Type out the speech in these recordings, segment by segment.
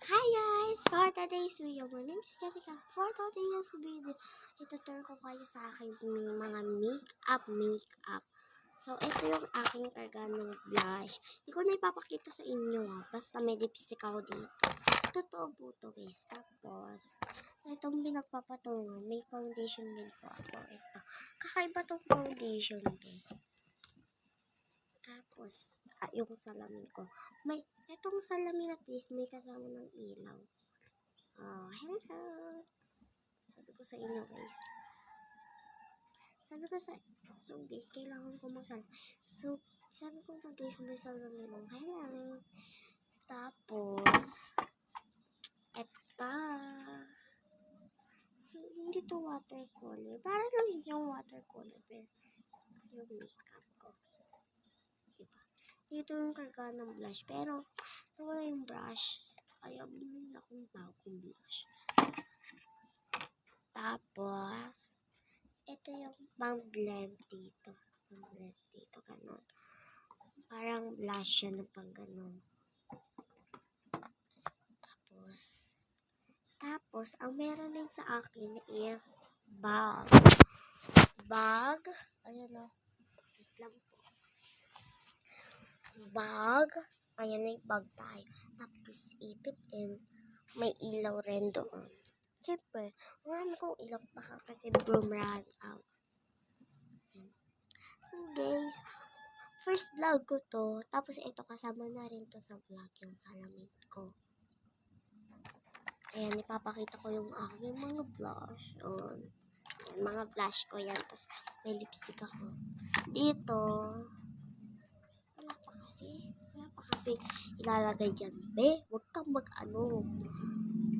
Hi guys! For today's video, my name is Jessica. For today's video, itutur ko kayo sa aking mga makeup. So, ito yung aking karganong blush. Hindi ko na ipapakita sa inyo basta may lipstick ako dito. Totoo po ito guys. Tapos, itong pinagpapatungan, may foundation din po ako. Ito. Kakaiba tong foundation guys. Tapos, yung salamin ko. Itong salamin at least may kasama ng ilaw. Hello! Sabi ko sa inyo guys. So guys, kailangan ko magsalamin. So, sabi ko na guys, may salamin ng hello. Tapos, eto. So, hindi to watercolor. Parang lang yung watercolor. Pero, yung makeup ko. Diba? Dito yung karga ng blush. Pero, wala yung brush. Kaya, bilhin akong bagong blush. Tapos, ito yung pang-blend dito. Pang-blend dito, ganun. Parang blush yan ng pang ganun. Tapos, ang meron din sa akin is bag. Ayan o. Wait lang po. Bag. Ayan na yung bag tayo. Tapos, ipit and may ilaw rin doon. Siyempre, marami kong ilaw baka kasi broom ran out. So guys, first vlog ko to. Tapos ito kasama na rin to sa vlog yung salamin ko. Ayan, ipapakita ko yung aking mga blush. Ayan, mga blush ko yan. Tapos may lipstick ako. Dito, wala pa kasi ilalagay dyan. Be, huwag kang mag-ano.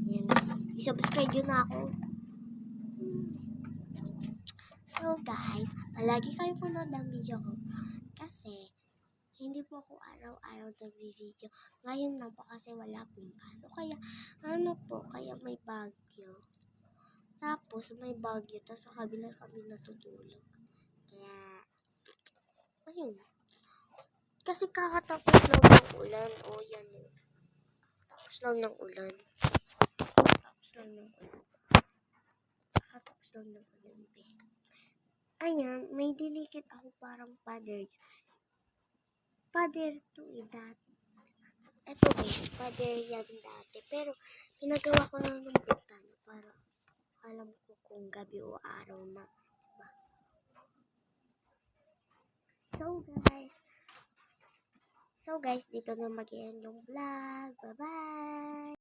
Ayan, isubscribe yun na ako. So guys, palagi kayo manood ng video ko. Kasi, hindi po ako araw-araw nag-video. Ngayon lang po kasi wala pong pasok. Kaya, kaya may bagyo. Tapos, may bagyo. Tapos, sa kabila kami natutulog. Kaya, ayun. Kasi kakatapos lang ng ulan. O, yan o. Kakatapos lang ng ulan. Kakatapos lang ng ulan, be. Ayan, may dinikit ako parang pader to dati. Ito guys, pader yan dati. Pero, ginagawa ko lang ng bintana para alam ko kung gabi o araw na. Diba? So guys, dito na mag-end yung vlog. Bye-bye!